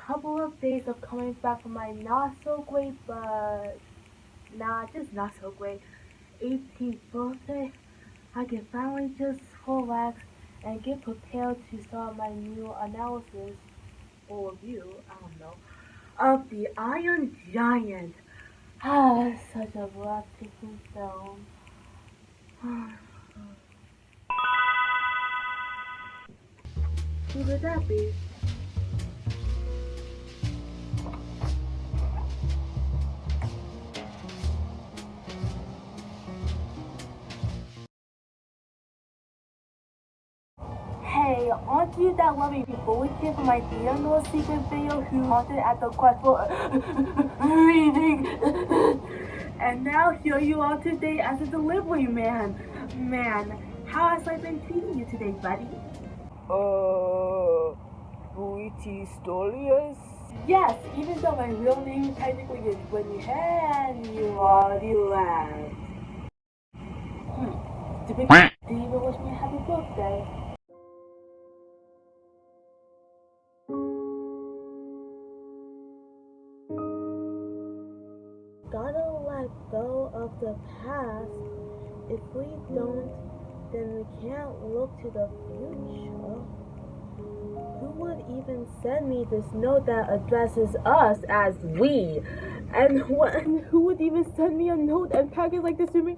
couple of days of coming back from my not so great, but just not so great 18th birthday, I can finally just relax and get prepared to start my new analysis or review, I don't know, of the Iron Giant. Such a breathtaking film. Who could that be? Hey, aren't you that loving bully kid from my Dear No Secret video who haunted at the quest for reading? And now here you are today as a delivery man. Man, how has life been treating you today, buddy? Britistoríes? Yes, even though my real name technically is Brittany, and you already laughed. Did you even wish me a happy birthday? Gotta let go of the past. If we don't, then we can't look to the future. Who would even send me this note that addresses us as we? And who would even send me a note and package like this to me?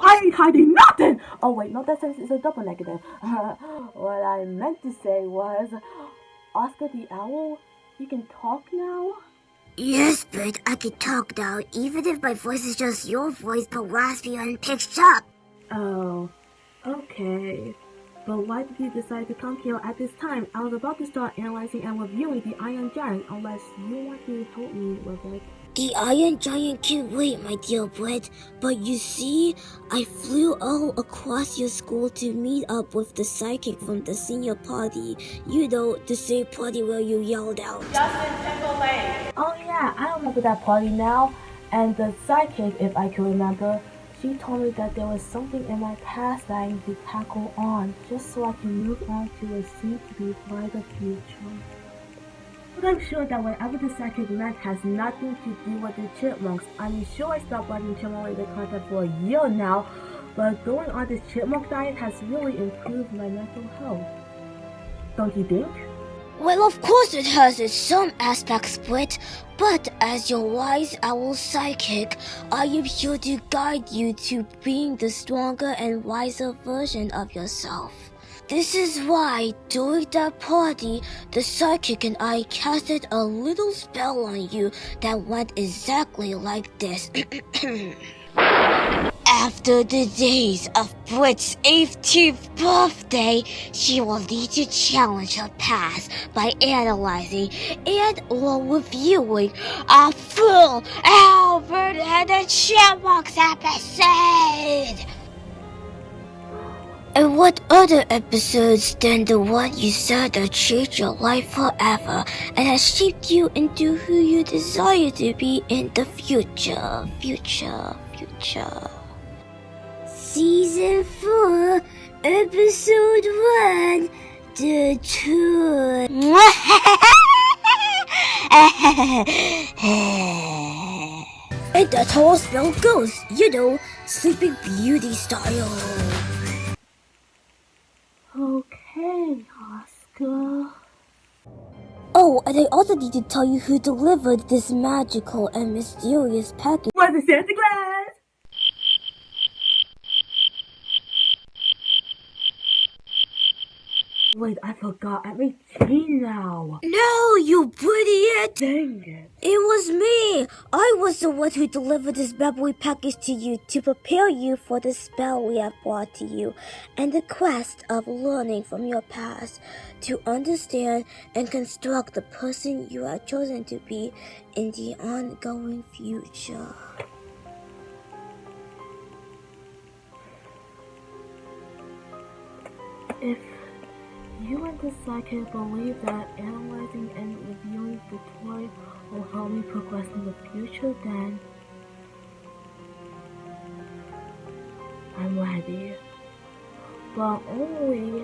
I ain't hiding nothing! Oh wait, no, that sentence is a double negative. What I meant to say was, Oscar the Owl, you can talk now? Yes, but I can talk now, even if my voice is just your voice, but raspy and pitched up. Oh, okay. But why did you decide to come here at this time? I was about to start analyzing and reviewing the Iron Giant, unless you want to help me with it. The Iron Giant can't wait, my dear Brett. But you see, I flew all across your school to meet up with the psychic from the senior party. You know, the same party where you yelled out, Justin Timberlake! Oh yeah, I remember that party now. And the psychic, if I can remember, she told me that there was something in my past that I need to tackle on, just so I can move on to a seem-to-be brighter future. But I'm sure that whatever the psychic meant has nothing to do with the Chipmunks. I'm sure I stopped writing chipmunk-related content for a year now, but going on this chipmunk diet has really improved my mental health. Don't you think? Well, of course it has its some aspects, Brett, but as your wise owl psychic, I am here to guide you to being the stronger and wiser version of yourself. This is why, during that party, the psychic and I casted a little spell on you that went exactly like this. After the days of Brit's 18th birthday, she will need to challenge her past by analyzing and/or reviewing a full ALVINNN and the Chipmunks episode. And what other episodes than the one you saw that changed your life forever and has shaped you into who you desire to be in the future. Season 4, Episode 1, The Tour. And that's how a spell goes, you know, Sleeping Beauty style. Okay, Oscar. Oh, and I also need to tell you who delivered this magical and mysterious package. Was it Santa Claus? Wait, I forgot. I'm 18 now. No, you idiot! Dang it. It was me! I was the one who delivered this memory package to you to prepare you for the spell we have brought to you and the quest of learning from your past to understand and construct the person you have chosen to be in the ongoing future. If you and the psychic believe that analyzing and reviewing the toy will help me progress in the future, then I'm ready. But only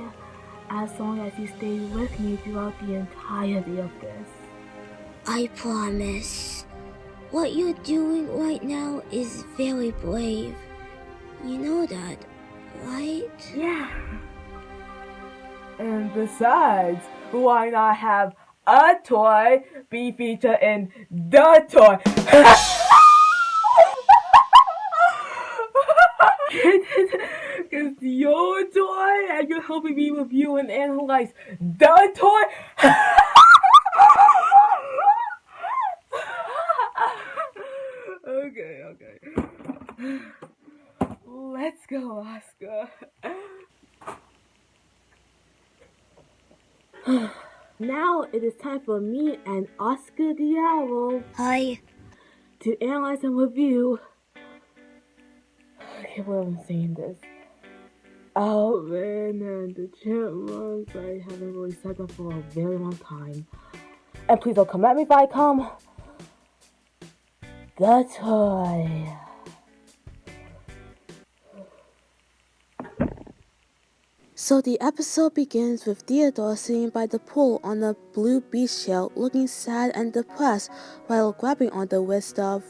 as long as you stay with me throughout the entirety of this. I promise. What you're doing right now is very brave. You know that, right? Yeah. And besides, why not have a toy be featured in the toy? It's your toy and you're helping me review and analyze the toy? Okay. Let's go, Oscar. Now it is time for me and Oscar Diablo Hi. to analyze and review. I can't believe I'm saying this. Alvin and the Chipmunks. I haven't really said that for a very long time. And please don't come at me if I come. The toy. So the episode begins with Theodore sitting by the pool on a blue beach chair, looking sad and depressed while grabbing on the wrist of,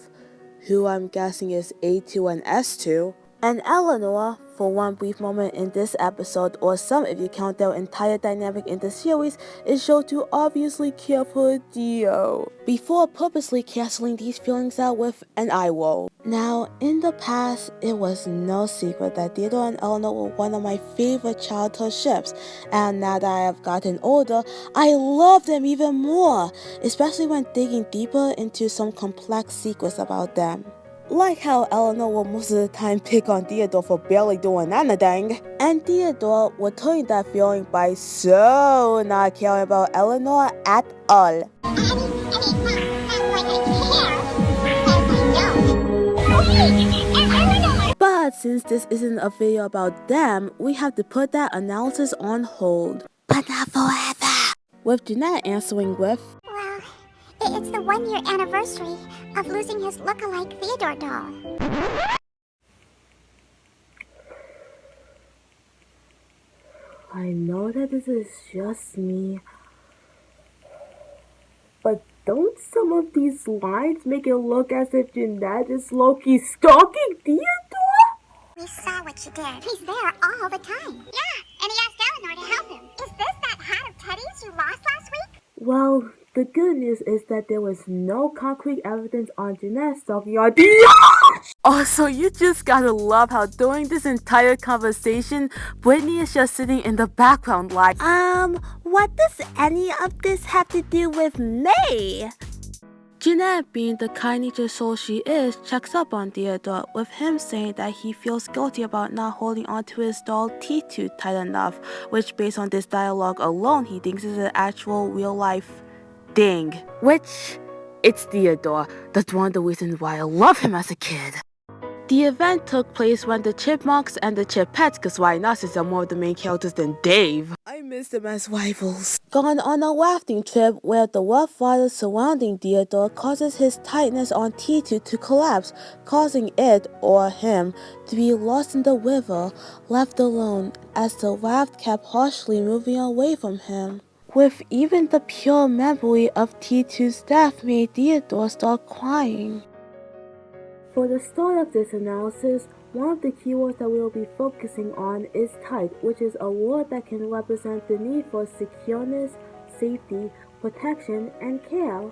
who I'm guessing is A2 and S2, and Eleanor, for one brief moment in this episode, or some if you count their entire dynamic in the series, is shown to obviously care for Dio, before purposely canceling these feelings out with an eye roll. Now, in the past, it was no secret that Theodore and Eleanor were one of my favorite childhood ships, and now that I have gotten older, I love them even more, especially when digging deeper into some complex secrets about them. Like how Eleanor will most of the time pick on Theodore for barely doing anything, and Theodore will turn that feeling by so not caring about Eleanor at all. But since this isn't a video about them, we have to put that analysis on hold. But not forever. With Jeanette answering with, Well, it's the 1-year anniversary of losing his look-alike Theodore doll. I know that this is just me, but don't some of these lines make it look as if Jeanette is low-key stalking Theodore? We saw what you did. He's there all the time. Yeah, and he asked Eleanor to help him. Is this that hat of Teddy's you lost last week? Well, the good news is that there was no concrete evidence on Jeanette stalking our Dio! Also, you just gotta love how during this entire conversation, Brittany is just sitting in the background like, what does any of this have to do with me? Jeanette, being the kind-natured soul she is, checks up on Theodore, with him saying that he feels guilty about not holding onto his doll T2 tight enough, which based on this dialogue alone, he thinks is an actual real-life thing. Which, it's Theodore. That's one of the reasons why I love him as a kid. The event took place when the Chipmunks and the Chipettes, because why not, since they're more of the main characters than Dave. I miss them as rivals. Gone on a rafting trip where the rough water surrounding Theodore causes his tightness on T2 to collapse, causing it, or him, to be lost in the river, left alone, as the raft kept harshly moving away from him. With even the pure memory of T2's death made Theodore start crying. For the start of this analysis, one of the keywords that we will be focusing on is tight, which is a word that can represent the need for secureness, safety, protection, and care.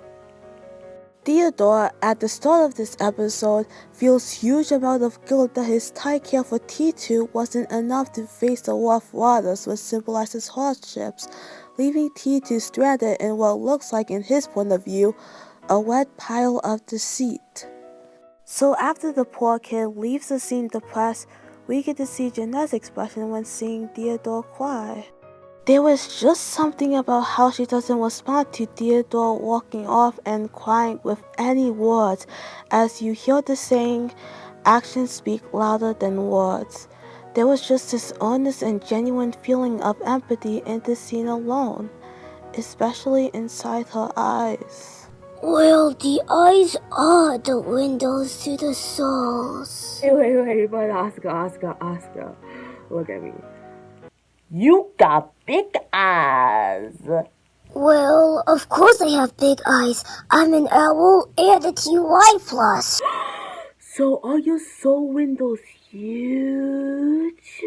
Theodore, at the start of this episode, feels huge amount of guilt that his tight care for T2 wasn't enough to face the rough waters which symbolizes hardships, leaving T2 stranded in what looks like, in his point of view, a wet pile of deceit. So after the poor kid leaves the scene depressed, we get to see Jeanette's expression when seeing Theodore cry. There was just something about how she doesn't respond to Theodore walking off and crying with any words, as you hear the saying, actions speak louder than words. There was just this honest and genuine feeling of empathy in the scene alone, especially inside her eyes. Well, the eyes are the windows to the souls. Wait, but Oscar, look at me. You got big eyes. Well, of course I have big eyes. I'm an owl and a TY+. So are your soul windows huge?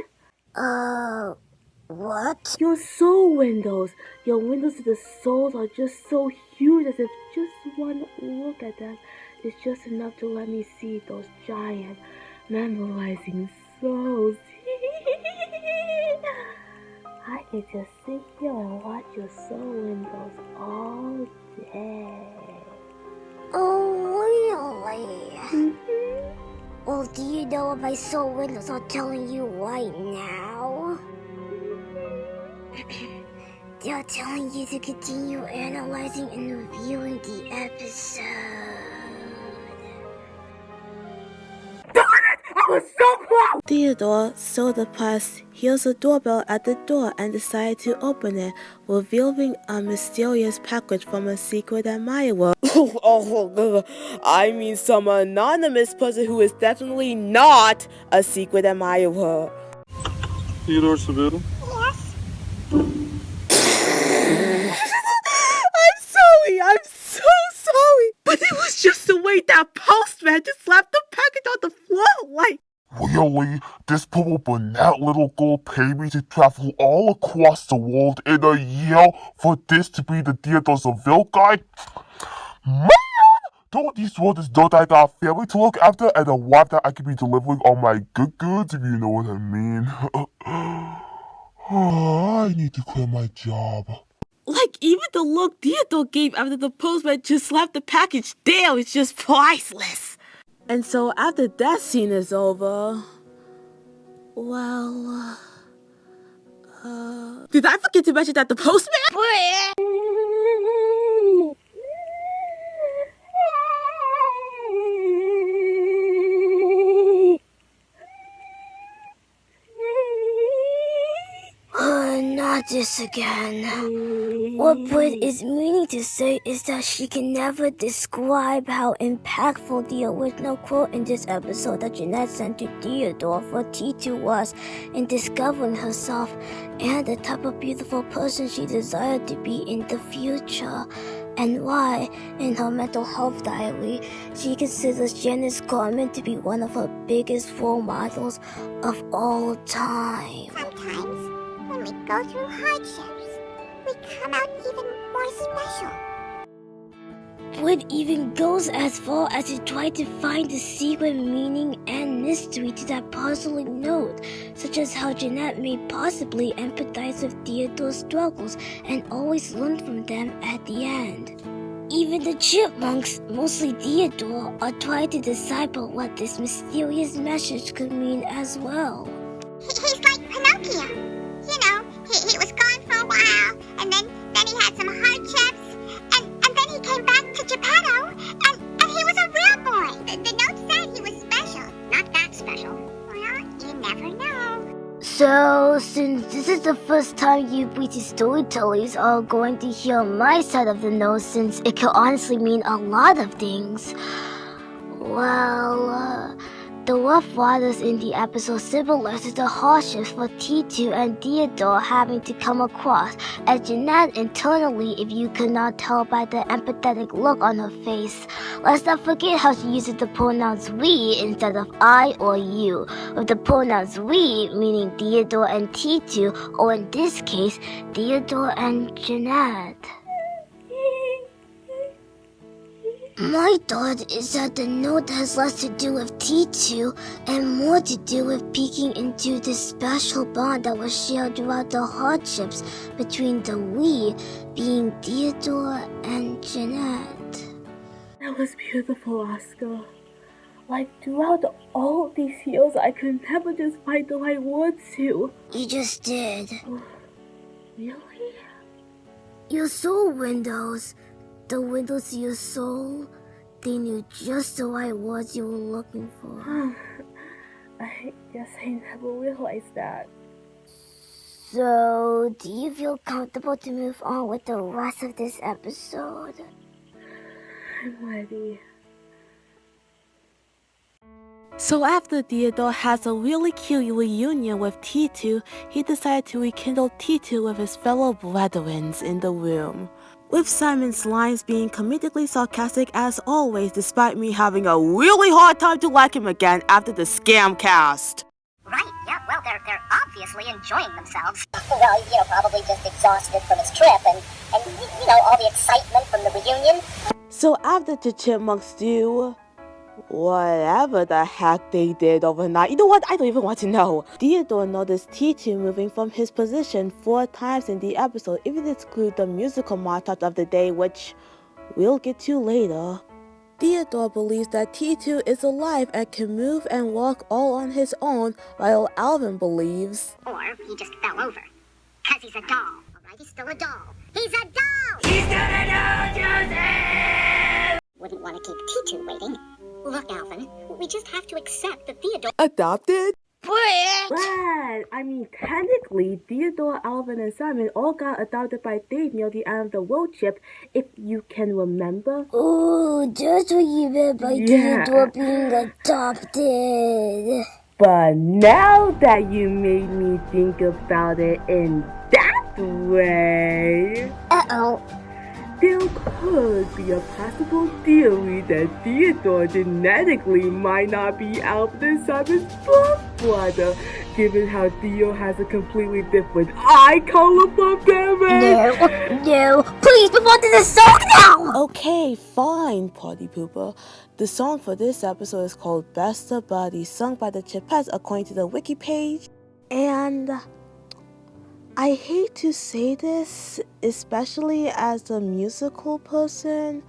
What? Your soul windows. Your windows to the souls are just so huge, as if just one look at them is just enough to let me see those giant, memorizing souls. I could just sit here and watch your soul windows all day. Oh, really? Well, do you know what my soul windows are telling you right now? They're telling you to continue analyzing and reviewing the episode. I was so close! Theodore, so depressed, hears a doorbell at the door and decides to open it, revealing a mysterious package from a secret admirer. I mean some anonymous person who is definitely not a secret admirer. Theodore Seville? I'm so sorry, but it was just the way that postman just slapped the package on the floor, like. Really? This poor brunette little girl paid me to travel all across the world in a year for this to be the Theodore Seville guy? Man! Don't these words know that I got a family to look after and a wife that I could be delivering all my good goods, if you know what I mean. I need to quit my job. Like, even the look Theodore gave after the postman just slapped the package down is just priceless. And so after that scene is over, well, did I forget to mention that the postman? Not this again. What Brit is meaning to say is that she can never describe how impactful the original quote in this episode that Jeanette sent to Theodore for T2 was in discovering herself and the type of beautiful person she desired to be in the future, and why, in her mental health diary, she considers Janet's Carmen to be one of her biggest role models of all time. Sometimes, when we go through hardships, we come out even more special. Brit even goes as far as to try to find the secret meaning and mystery to that puzzling note, such as how Jeanette may possibly empathize with Theodore's struggles and always learn from them at the end. Even the Chipmunks, mostly Theodore, are trying to decipher what this mysterious message could mean as well. He's like Pinocchio. You know, he was gone for a while, and then he had some hardships, and then he came back to Geppetto, and he was a real boy. The note said he was special. Not that special. Well, you never know. So, since this is the first time you British storytellers are going to hear my side of the note, since it could honestly mean a lot of things, well, the rough waters in the episode symbolizes the hardships for T2 and Theodore having to come across, as Jeanette internally, if you could not tell by the empathetic look on her face. Let's not forget how she uses the pronouns we instead of I or you, with the pronouns we meaning Theodore and T2, or in this case, Theodore and Jeanette. My thought is that the note has less to do with T2 and more to do with peeking into this special bond that was shared throughout the hardships between the we, being Theodore and Jeanette. That was beautiful, Oscar. Like, throughout all these years, I could never just find the right words to. You just did. Really? Your soul windows, the windows to your soul, they knew just the right words you were looking for. I guess I never realized that. So, do you feel comfortable to move on with the rest of this episode? I'm ready. So after Theodore has a really cute reunion with T2, he decided to rekindle T2 with his fellow brethren in the room. With Simon's lines being comedically sarcastic as always, despite me having a really hard time to like him again after the scam cast. Right, yeah, well, they're obviously enjoying themselves. Well, probably just exhausted from his trip and all the excitement from the reunion. So after the Chipmunks do whatever the heck they did overnight. You know what? I don't even want to know. Theodore noticed T2 moving from his position 4 times in the episode, if it excludes the musical montage of the day, which we'll get to later. Theodore believes that T2 is alive and can move and walk all on his own, while Alvin believes... Or he just fell over. 'Cause he's a doll. Alright, he's still a doll. He's a doll! He's still a doll, Joseph! Wouldn't want to keep T2 waiting. Look, Alvin, we just have to accept that Theodore... Adopted? But, I mean, technically, Theodore, Alvin, and Simon all got adopted by Dave near the end of the road trip, if you can remember. Oh, that's what you meant by Theodore being adopted. But now that you made me think about it in that way... Uh-oh. There could be a possible theory that Theodore genetically might not be Alvin and Simon's birth brother, given how Theo has a completely different eye color from them. No, please move on to the song now! Okay, fine, Party Pooper. The song for this episode is called Best of Buddies, sung by the Chipettes according to the wiki page. And I hate to say this, especially as a musical person,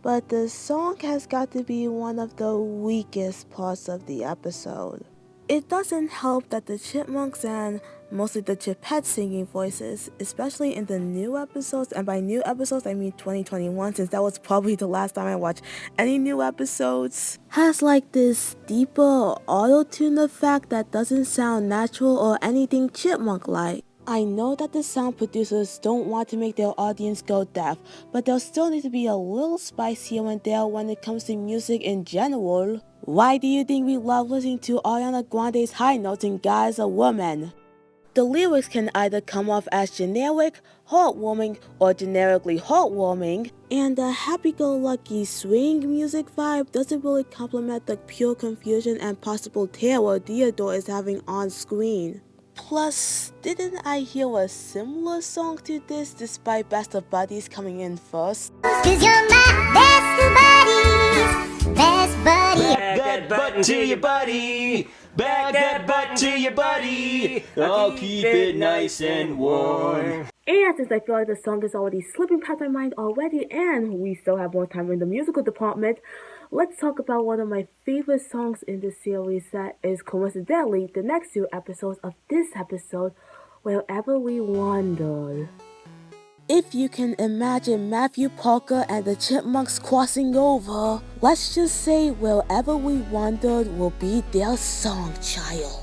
but the song has got to be one of the weakest parts of the episode. It doesn't help that the Chipmunks and mostly the Chipettes singing voices, especially in the new episodes, and by new episodes I mean 2021, since that was probably the last time I watched any new episodes, has like this deeper auto-tune effect that doesn't sound natural or anything Chipmunk-like. I know that the sound producers don't want to make their audience go deaf, but there'll still need to be a little spice here and there when it comes to music in general. Why do you think we love listening to Ariana Grande's high notes in God Is a Woman? The lyrics can either come off as generic, heartwarming, or generically heartwarming, and the happy-go-lucky swing music vibe doesn't really complement the pure confusion and possible terror Theodore is having on screen. Plus, didn't I hear a similar song to this despite Best of Buddies coming in first? 'Cause you're my best of buddies, best buddy. Back that button to your buddy. Back that button to your buddy. I'll keep it nice and warm. And since I feel like the song is already slipping past my mind already, and we still have more time in the musical department, let's talk about one of my favorite songs in this series that is coincidentally the next 2 episodes of this episode, Wherever We Wander. If you can imagine Matthew Parker and the Chipmunks crossing over, let's just say Wherever We Wandered will be their song child.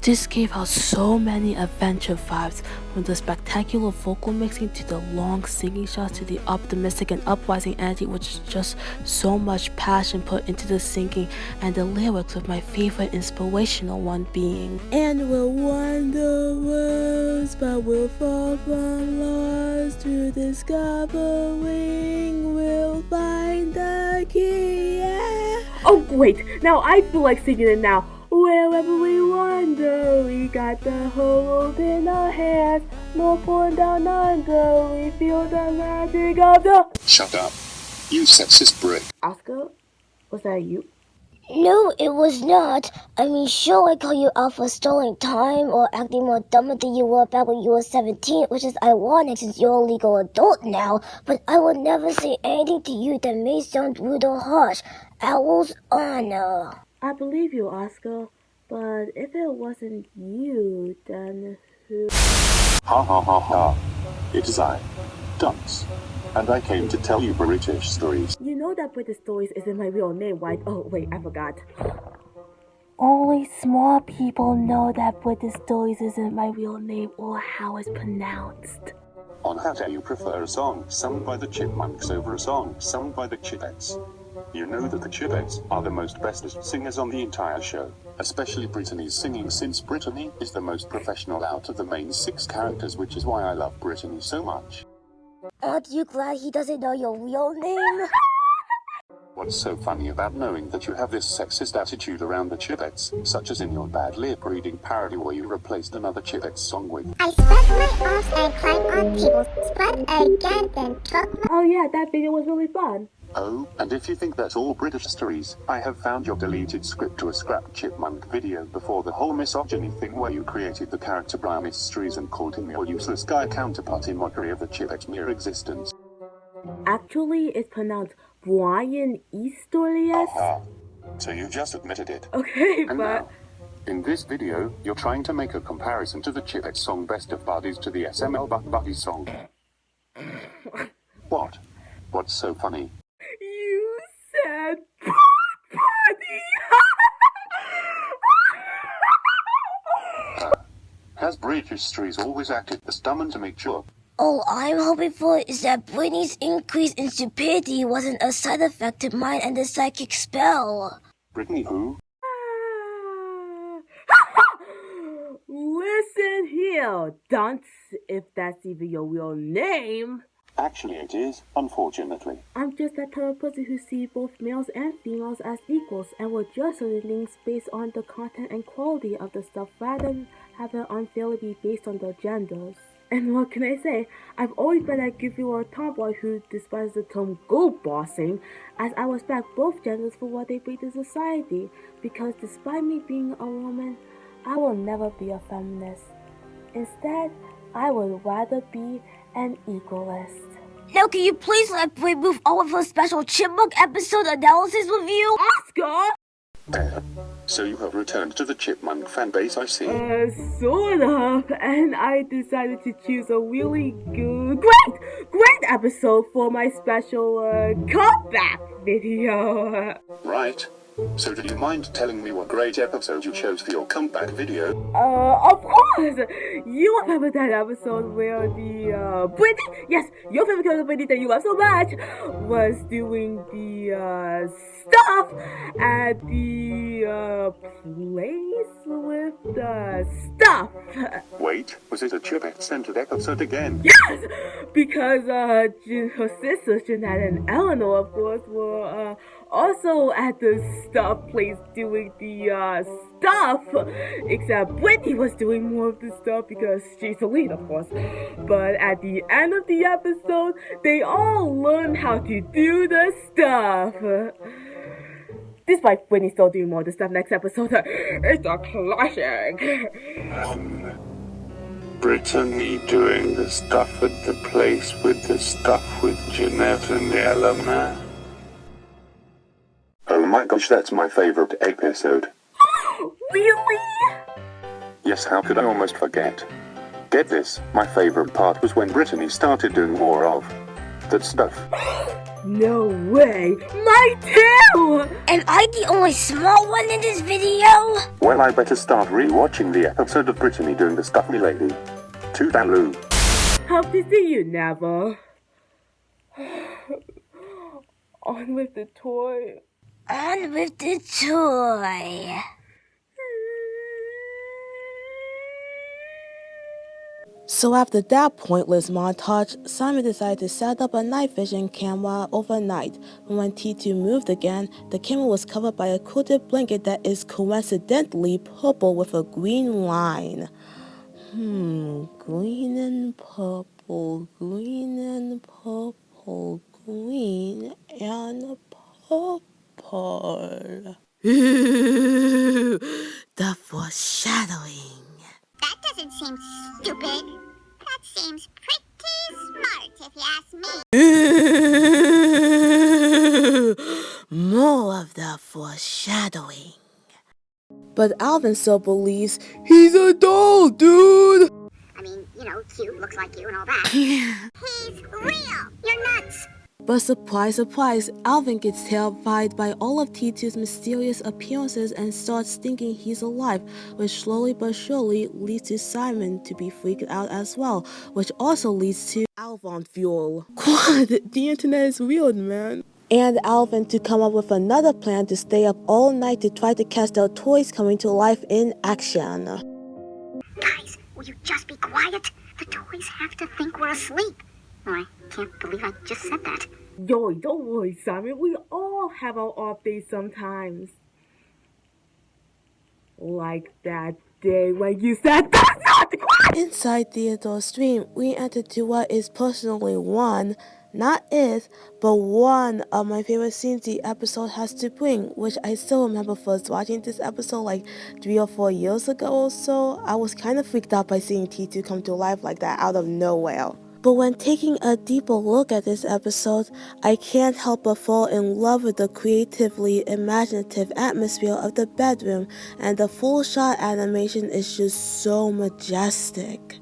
This gave out so many adventure vibes, from the spectacular vocal mixing to the long singing shots to the optimistic and uprising energy, which is just so much passion put into the singing, and the lyrics with my favorite inspirational one being, and we'll wander worlds, but we'll fall from lost to discovering we'll find the key. Yeah. Oh great, now I feel like singing it now. Wherever we wander, we got the whole world in our hands. North and down under, we feel the magic of the... Shut up. You sexist brick. Oscar, was that you? No, it was not. I mean, sure, I call you out for stealing time or acting more dumber than you were back when you were 17, which is ironic since you're a legal adult now, but I would never say anything to you that may sound rude or harsh. Owl's honor. I believe you, Oscar, but if it wasn't you, then who? Ha ha ha ha. It is I, Dunce. And I came to tell you British stories. You know that Britistories isn't my real name, right? Oh, wait, I forgot. Only small people know that Britistories isn't my real name or how it's pronounced. On how dare you prefer a song sung by the Chipmunks over a song sung by the Chipettes? You know that the Chipettes are the most bestest singers on the entire show, especially Brittany's singing, since Brittany is the most professional out of the main 6 characters, which is why I love Brittany so much. Aren't you glad he doesn't know your real name? What's so funny about knowing that you have this sexist attitude around the Chipettes, such as in your bad lip-reading parody where you replaced another Chipettes song with I spread my arms and climbed on tables, spread again, then took my... Oh yeah, that video was really fun. Oh, and if you think that's all British stories, I have found your deleted script to a scrap Chipmunk video before the whole misogyny thing where you created the character Brian Mysteries and called him your useless guy counterpart in mockery of the Chipettes' mere existence. Actually, it's pronounced Brian Eastorius. Aha. So you just admitted it. Okay, And but... now, in this video, you're trying to make a comparison to the Chipettes song Best of Buddies to the SML Buck Buddies song. What? What's so funny? You said buddy. Has British stories always acted this dumb and to make sure? All I'm hoping for is that Brittany's increase in stupidity wasn't a side effect to mine and the psychic spell. Brittany who? Listen here, dunce, if that's even your real name. Actually it is, unfortunately. I'm just that type of person who sees both males and females as equals and will judge certain things based on the content and quality of the stuff rather than have it unfairly be based on their genders. And what can I say? I've always been that goofy little tomboy who despises the term gold bossing, as I respect both genders for what they bring to society, because despite me being a woman, I will never be a feminist. Instead, I would rather be an equalist. Now can you please let Brit move on with her special Chipmunk episode analysis review? Oscar! There. So you have returned to the Chipmunk fanbase, I see. Sort of, and I decided to choose a really great episode for my special, comeback video. Right. So do you mind telling me what great episode you chose for your comeback video? Of course! You remember that episode where the, Brittany, yes, your favorite character Brittany that you love so much, was doing the, stuff at the, place with the stuff. Wait, was it a Chipette-centered episode again? Yes! Because, her sisters, Jeanette and Eleanor, of course, were, also at the stuff place doing the, stuff, except Brittany was doing more of the stuff because she's the lead, of course. But at the end of the episode, they all learned how to do the stuff. Despite Brittany still doing more of the stuff next episode, it's a classic. Brittany doing the stuff at the place with the stuff with Jeanette and Eleanor. Oh my gosh, that's my favorite episode. Really? Yes, how could I almost forget? Get this, my favorite part was when Brittany started doing more of that stuff. No way! My too! Am I the only small one in this video? Well, I better start re-watching the episode of Brittany doing the stuff, milady. Toodaloo. Hope to see you, Never. On with the toy. On with the toy. So after that pointless montage, Simon decided to set up a night vision camera overnight. But when T2 moved again, the camera was covered by a quilted blanket that is coincidentally purple with a green line. Green and purple, green and purple, between and purple. The foreshadowing. That doesn't seem stupid. That seems pretty smart, if you ask me. More of the foreshadowing. But Alvin still believes he's a doll, dude. I mean, cute, looks like you and all that. He's real. You're nuts. But surprise, surprise, Alvin gets terrified by all of T2's mysterious appearances and starts thinking he's alive, which slowly but surely leads to Simon to be freaked out as well, which also leads to Alvin fuel. What? The internet is weird, man. And Alvin to come up with another plan to stay up all night to try to catch their toys coming to life in action. Guys, will you just be quiet? The toys have to think we're asleep. Oh, I can't believe I just said that. Yo, don't worry, Simon. We all have our off days sometimes. Like that day when you said that's not the question! Inside Theodore's dream, we enter to what is personally one, not it, but one of my favorite scenes the episode has to bring, which I still remember first watching this episode like 3 or 4 years ago or so. I was kind of freaked out by seeing T2 come to life like that out of nowhere. But when taking a deeper look at this episode, I can't help but fall in love with the creatively imaginative atmosphere of the bedroom, and the full shot animation is just so majestic.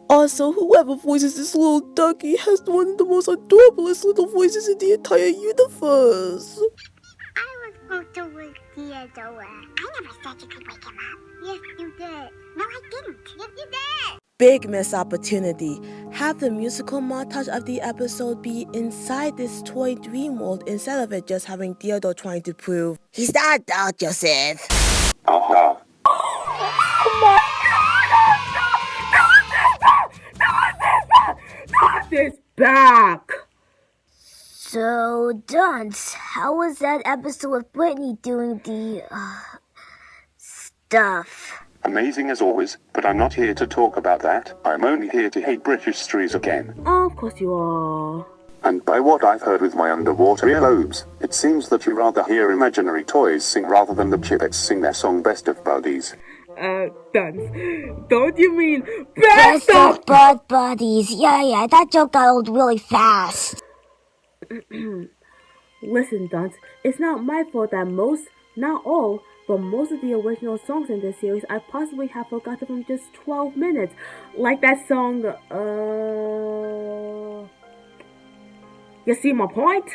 Also, whoever voices this little ducky has one of the most adorablest little voices in the entire universe. I was supposed to wake Theodore. I never said you could wake him up. Yes, you did. No, I didn't. Yes, you did. Big missed opportunity. Have the musical montage of the episode be inside this toy dream world instead of it just having Theodore trying to prove he's not doll, Joseph. Aha. This back! So, Dunce, how was that episode of Brittany doing the, stuff? Amazing as always, but I'm not here to talk about that. I'm only here to hate Britistoríes again. Of course you are. And by what I've heard with my underwater earlobes, it seems that you rather hear imaginary toys sing rather than the Chipettes sing their song Best of Buddies. Dunce, don't you mean Best of Bud Buddies? Yeah, that joke got old really fast. Listen, Dunce, it's not my fault that most, not all, but most of the original songs in this series I possibly have forgotten from just 12 minutes. Like that song, You see my point?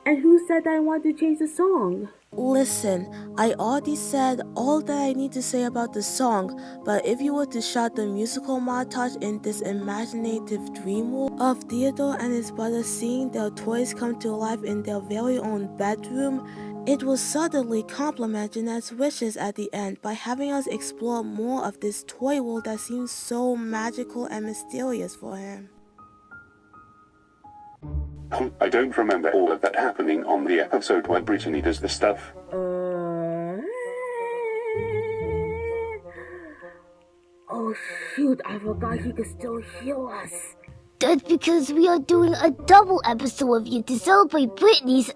And who said that I wanted to change the song? Listen, I already said all that I need to say about the song, but if you were to shot the musical montage in this imaginative dream world of Theodore and his brother seeing their toys come to life in their very own bedroom, it will suddenly complement Jeanette's wishes at the end by having us explore more of this toy world that seems so magical and mysterious for him. I don't remember all of that happening on the episode where Brittany does the stuff. Oh shoot, I forgot he could still hear us. That's because we are doing a double episode of you to celebrate Brittany's,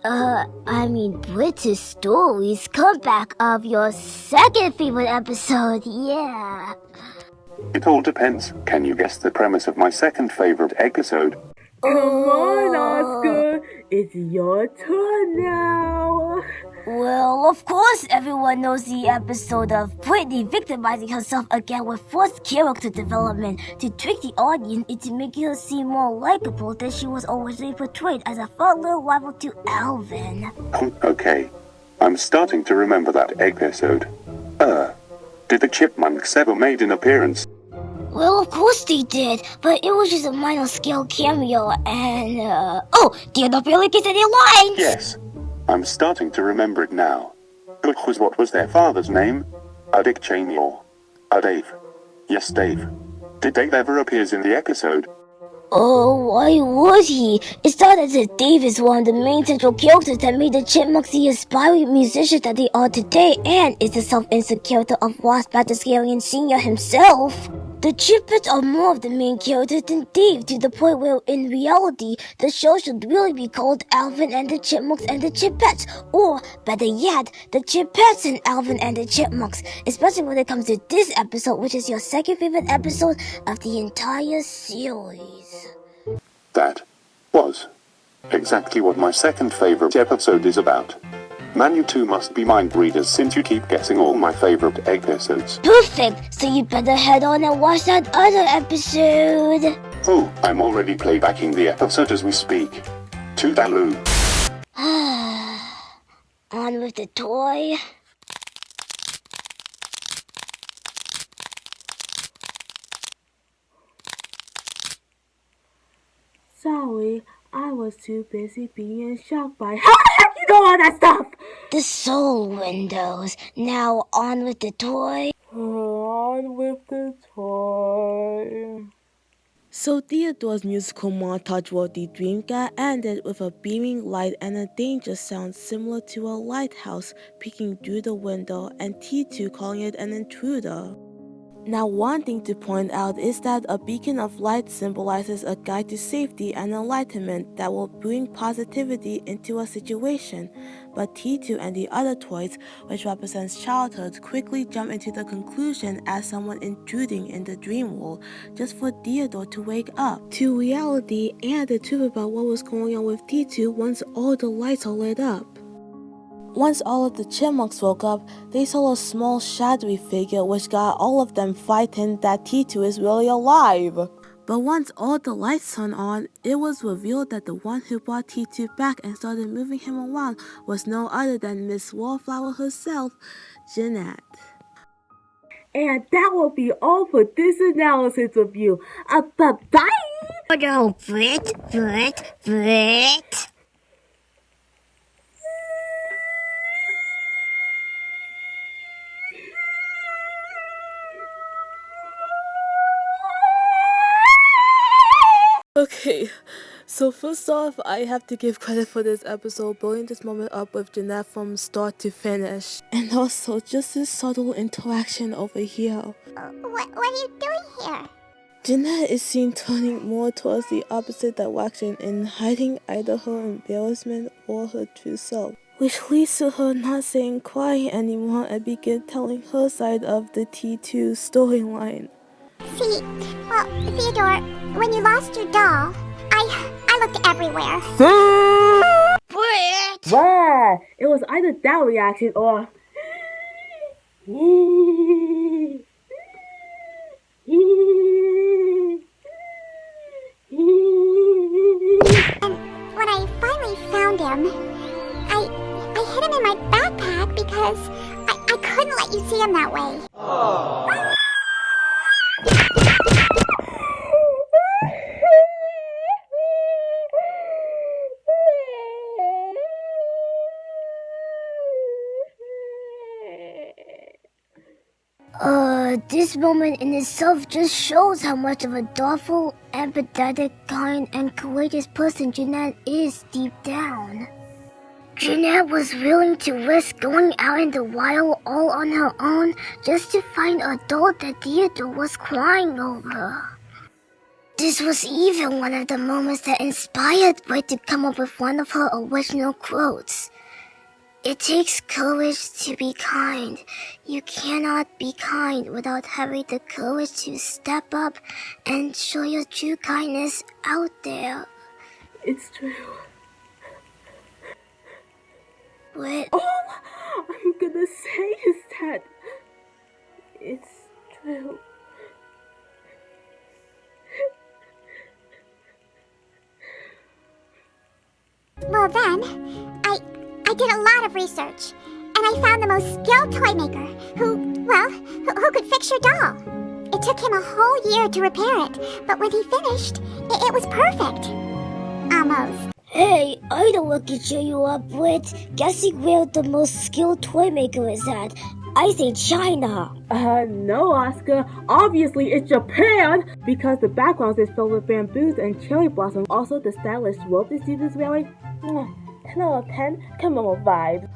Britistoríes comeback of your second favorite episode, yeah. It all depends. Can you guess the premise of my second favorite episode? Come on, Oscar. It's your turn now. Well, of course everyone knows the episode of Brittany victimizing herself again with forced character development to trick the audience into making her seem more likable than she was originally portrayed as a fun little rival to Alvin. Okay, I'm starting to remember that episode. Did the Chipmunks ever made an appearance? Well, of course they did, but it was just a minor scale cameo and, Theodore barely gets any lines! Yes, I'm starting to remember it now. What was their father's name? Dick Cheney or Dave? Yes, Dave. Did Dave ever appear in the episode? Oh, why would he? It started that Dave is one of the main central characters that made the Chipmunks the aspiring musicians that they are today, and is the self-insert character of Wasp Battiscarian Sr. himself. The Chipmunks are more of the main characters than Dave, to the point where in reality, the show should really be called Alvin and the Chipmunks and the Chipettes, or better yet, the Chipettes and Alvin and the Chipmunks, especially when it comes to this episode, which is your second favorite episode of the entire series. That was exactly what my second favorite episode is about. Man, you two must be mind readers since you keep guessing all my favorite episodes. Perfect! So you better head on and watch that other episode. Oh, I'm already playbacking the episode as we speak. Toodaloo. On with the toy. Sorry, I was too busy being shocked by how the heck you know all that stuff? The soul windows. Now on with the toy. On with the toy. So Theodore's musical montage Walt the Dream Guy ended with a beaming light and a danger sound similar to a lighthouse peeking through the window and T2 calling it an intruder. Now one thing to point out is that a beacon of light symbolizes a guide to safety and enlightenment that will bring positivity into a situation, but T2 and the other toys, which represents childhood, quickly jump into the conclusion as someone intruding in the dream world just for Theodore to wake up to reality and the truth about what was going on with T2 once all the lights are lit up. Once all of the Chipmunks woke up, they saw a small shadowy figure which got all of them frightened that T2 is really alive. But once all the lights turned on, it was revealed that the one who brought T2 back and started moving him around was no other than Miss Wallflower herself, Jeanette. And that will be all for this analysis review. Bye-bye! Oh no, Brit. Okay, so first off, I have to give credit for this episode, building this moment up with Jeanette from start to finish. And also, just this subtle interaction over here. What are you doing here? Jeanette is seen turning more towards the opposite direction and hiding either her embarrassment or her true self, which leads to her not saying crying anymore and begin telling her side of the T2 storyline. See, well, Theodore, when you lost your doll, I looked everywhere. Brit! Wow, it was either that reaction or... And when I finally found him, I hid him in my backpack because I couldn't let you see him that way. This moment in itself just shows how much of a thoughtful, empathetic, kind, and courageous person Jeanette is deep down. Jeanette was willing to risk going out in the wild all on her own just to find a doll that Theodore was crying over. This was even one of the moments that inspired Brit to come up with one of her original quotes. It takes courage to be kind. You cannot be kind without having the courage to step up and show your true kindness out there. It's true. Brit, All I'm gonna say is that it's true. Well then, I did a lot of research, and I found the most skilled toy maker who could fix your doll. It took him a whole year to repair it, but when he finished, it was perfect. Almost. hey, I know what can cheer you up, Brit. Guessing where the most skilled toy maker is at. I say China. No, Oscar. Obviously, it's Japan! Because the background is filled with bamboos and cherry blossoms. Also, the stylish robe the student is wearing. 10 out of 10 communal vibes.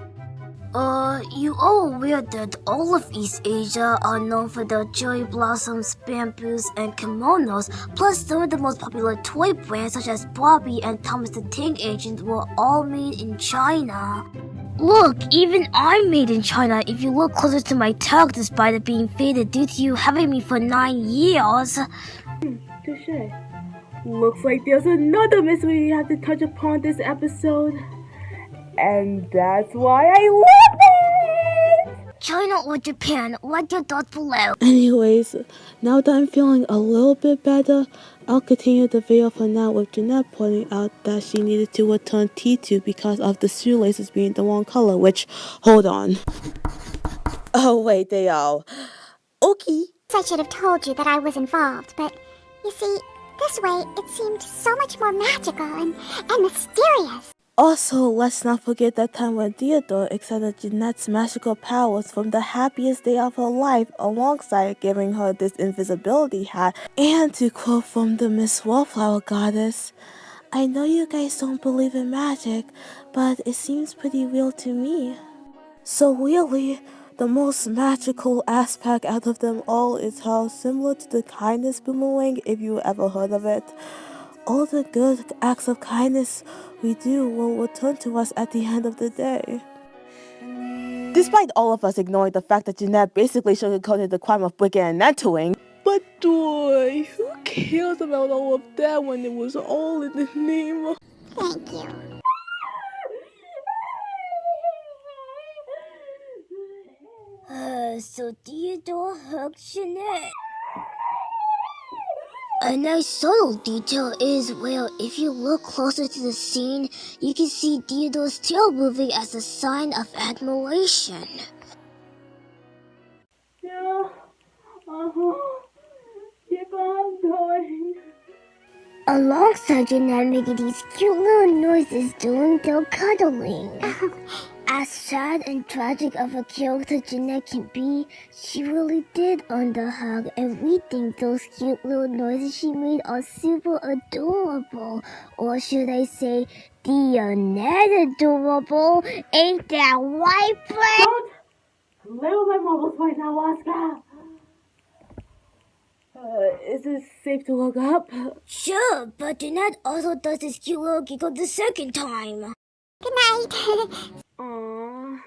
You all aware that all of East Asia are known for their cherry blossoms, bamboos, and kimonos, plus some of the most popular toy brands such as Barbie and Thomas the Tank Engine were all made in China. Look, even I'm made in China if you look closer to my tag despite it being faded due to you having me for 9 years. Touche. Looks like there's another mystery we have to touch upon this episode. And that's why I love it! China or Japan, write your thoughts below. Anyways, now that I'm feeling a little bit better, I'll continue the video for now with Jeanette pointing out that she needed to return T2 because of the shoelaces being the wrong color, which, hold on. Oh wait, they are. Okay. I should have told you that I was involved, but you see, this way it seemed so much more magical and mysterious. Also, let's not forget that time when Theodore accepted Jeanette's magical powers from the happiest day of her life alongside giving her this invisibility hat. And to quote from the Miss Wallflower Goddess, I know you guys don't believe in magic, but it seems pretty real to me. So really, the most magical aspect out of them all is how similar to the kindness boomerang, if you ever heard of it. All the good acts of kindness we do will return to us at the end of the day. Despite all of us ignoring the fact that Jeanette basically sugarcoated the crime of breaking and entering. But boy, who cares about all of that when it was all in the name of... Thank you. So Theodore hugged Jeanette. A nice subtle detail is, well, if you look closer to the scene, you can see Theodore's tail moving as a sign of admiration. Yeah. Keep on going. Alongside Jeanette making these cute little noises during their cuddling. As sad and tragic of a character Jeanette can be, she really did earn the hug, and we think those cute little noises she made are super adorable. Or should I say, Jeanette adorable? Ain't that right, friend? Don't play with my marbles right now, Oscar. Is it safe to look up? Sure, but Jeanette also does this cute little giggle the second time. Good night. Aww.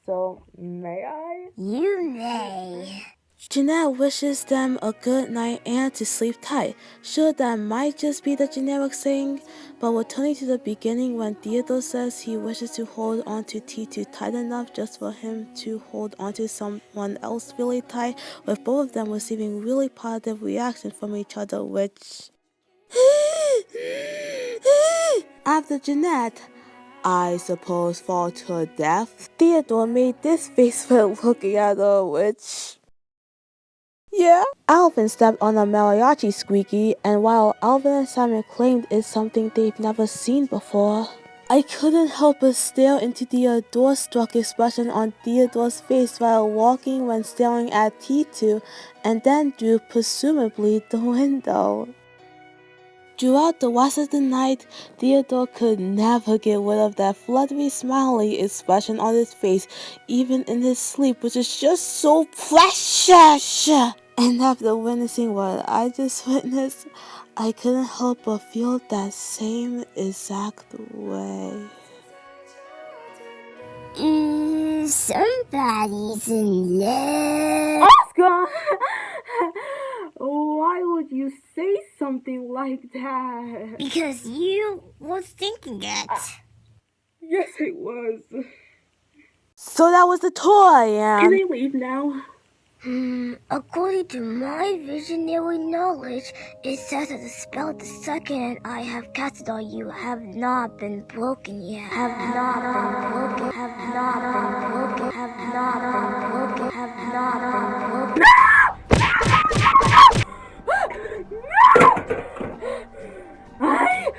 So, may I? You may. Jeanette wishes them a good night and to sleep tight. Sure, that might just be the generic saying, but returning to the beginning when Theodore says he wishes to hold on to T2 tight enough just for him to hold on to someone else really tight, with both of them receiving really positive reaction from each other, which... After Jeanette, I suppose, fall to her death, Theodore made this face when looking at her, which... Yeah. Alvin stepped on a mariachi squeaky, and while Alvin and Simon claimed it's something they've never seen before, I couldn't help but stare into the adore-struck expression on Theodore's face while walking when staring at T2, and then through presumably the window. Throughout the rest of the night, Theodore could never get rid of that fluttery, smiley expression on his face, even in his sleep, which is just so precious. And after witnessing what I just witnessed, I couldn't help but feel that same exact way. Somebody's in love. Oscar! Why would you say something like that? Because you was thinking it. Yes, it was. So that was the toy, Can and... I leave now? According to my visionary knowledge, it says that the spell the second I have casted on you have not been broken yet. Have not been broken. Have not been broken. Have not been broken. Have not been broken. I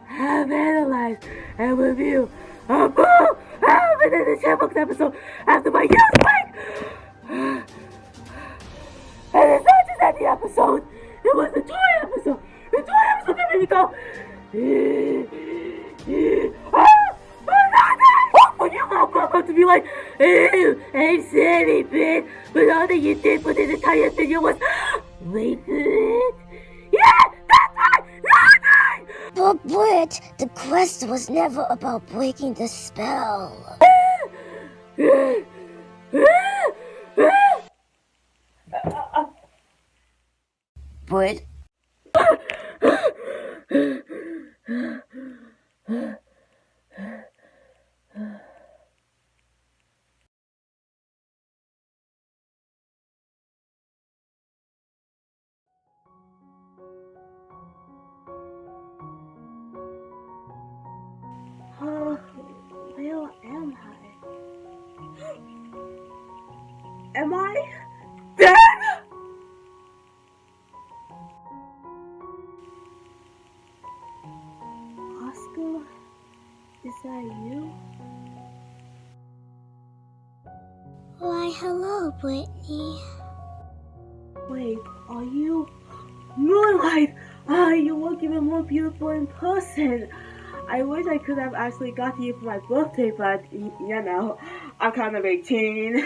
have analyzed and reviewed a full ALVINNN in the Chipmunks episode after my use break. And it's not just any episode, it was the toy episode. The toy episode made me go, oh, nothing! Oh, you pop up to be like, "Ew, I'm sorry, Brit, but all that you did for this entire video was wait for it." Yeah, that's right, nothing! But Brit, the quest was never about breaking the spell. Brit? Where am I? Am I dead? Oscar, is that you? Why, hello, Brittany. Wait, are you Moonlight? You look even more beautiful in person. I wish I could have actually got to you for my birthday, but you know, I'm kind of 18.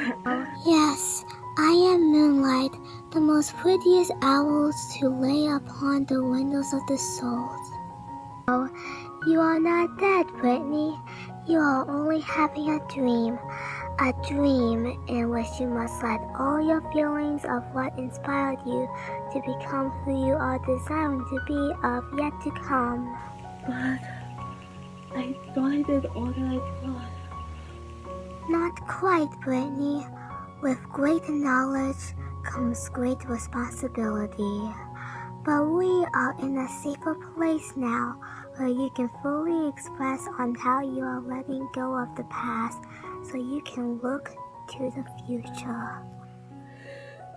Yes, I am Moonlight, the most prettiest owls to lay upon the windows of the souls. Oh, you are not dead, Brittany. You are only having a dream in which you must let all your feelings of what inspired you to become who you are desiring to be of yet to come. But I thought I did all that I could. Not quite, Brittany. With great knowledge comes great responsibility. But we are in a safer place now, where you can fully express on how you are letting go of the past, so you can look to the future.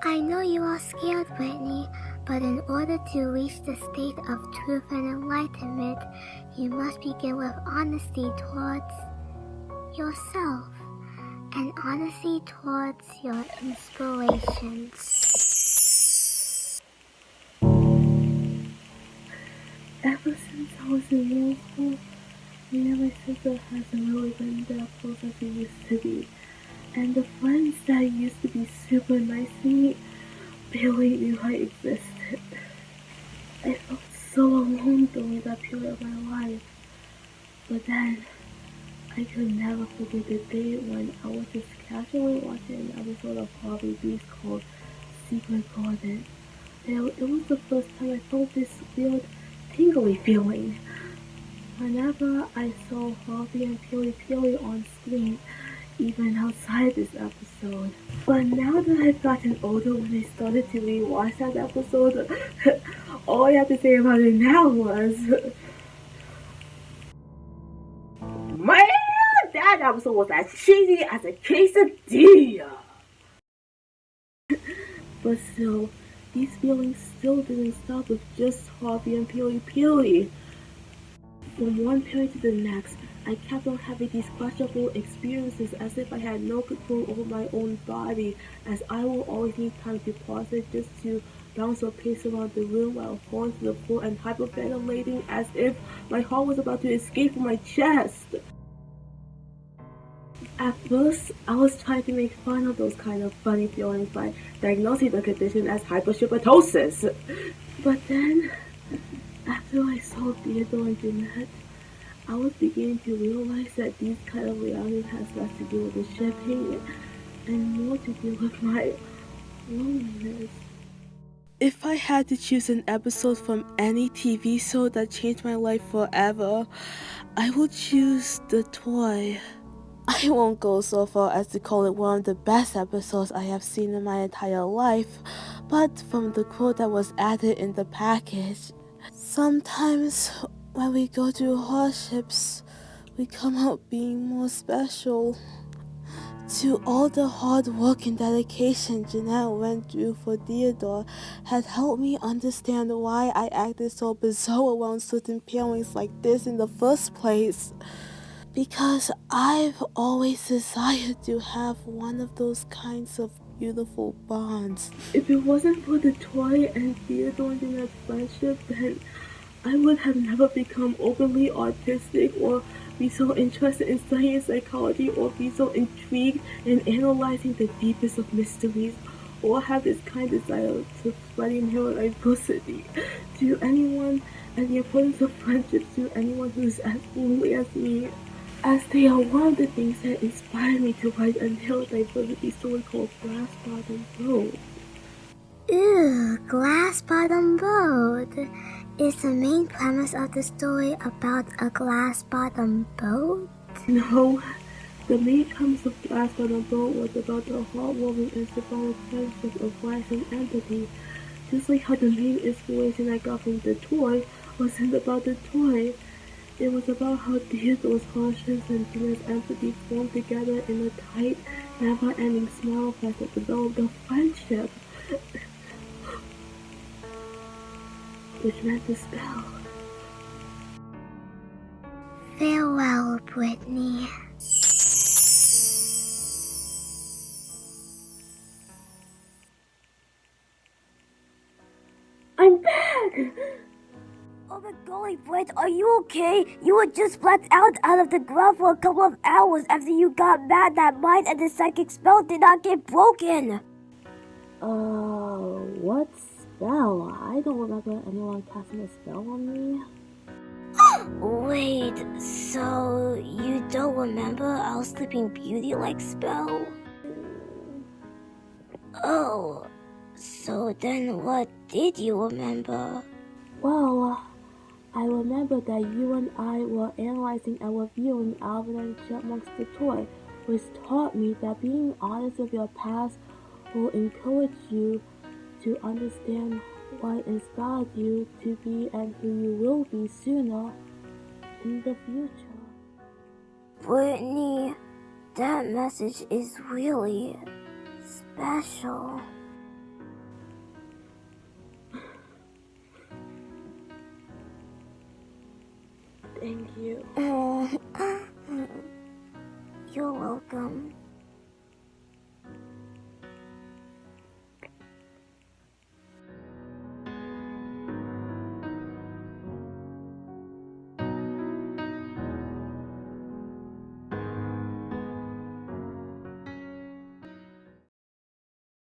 I know you are scared, Brittany, but in order to reach the state of truth and enlightenment, you must begin with honesty towards yourself and honesty towards your inspirations. Ever since I was in middle school, me and my sister hasn't really been that close as we used to be. And the friends that used to be super nice to me barely knew I existed. I felt so alone during that period of my life. But then, I could never forget the day when I was just casually watching an episode of Harvey Beast called Secret Garden. It was the first time I felt this weird, tingly feeling. Whenever I saw Harvey and Peely on screen, even outside this episode. But now that I've gotten older, when I started to rewatch that episode, all I had to say about it now was, man, that episode was as cheesy as a quesadilla. But still, these feelings still didn't stop with just Harvey and Peely. From one period to the next, I kept on having these questionable experiences as if I had no control over my own body, as I will always need time to pause it just to bounce or pace around the room while falling to the floor and hyperventilating as if my heart was about to escape from my chest. At first, I was trying to make fun of those kind of funny feelings by diagnosing the condition as hypershipatosis. But then, after I saw Theodore and Jeanette, I was beginning to realize that these kind of realities has less to do with the shipping and more to do with my loneliness. If I had to choose an episode from any TV show that changed my life forever, I would choose The Toy. I won't go so far as to call it one of the best episodes I have seen in my entire life, but from the quote that was added in the package, sometimes when we go through hardships, we come out being more special. To all the hard work and dedication Jeanette went through for Theodore had helped me understand why I acted so bizarre around certain pairings like this in the first place. Because I've always desired to have one of those kinds of beautiful bonds. If it wasn't for the Toy and Theodore and Jeanette's friendship, then I would have never become openly artistic or be so interested in studying psychology or be so intrigued in analyzing the deepest of mysteries or have this kind desire to study neurodiversity to anyone and the importance of friendships to anyone who's as lonely as me. As they are one of the things that inspired me to write a neurodiversity story called Glass Bottom Road. Ooh, Glass Bottom Boat. Is the main premise of the story about a glass bottom boat? No, the main premise of Glass Bottom Boat was about the heartwarming and symbolic friendship of rising empathy, just like how the main inspiration I got from the toy wasn't about the toy. It was about how Theodore's hardships and Jeanette's empathy formed together in a tight, never-ending smile fest that developed a friendship, which meant the spell. Farewell, Brittany. I'm back! Oh my golly, Britt, are you okay? You were just blacked out of the ground for a couple of hours after you got mad that mine and the psychic spell did not get broken. What spell? I don't remember anyone casting a spell on me. Wait, so you don't remember our Sleeping Beauty-like spell? Oh, so then what did you remember? Well, I remember that you and I were analyzing and reviewing ALVINNN Chipmunks the toy, which taught me that being honest with your past will encourage you to understand what inspired you to be and who you will be sooner in the future. Brittany, that message is really special. Thank you. You're welcome.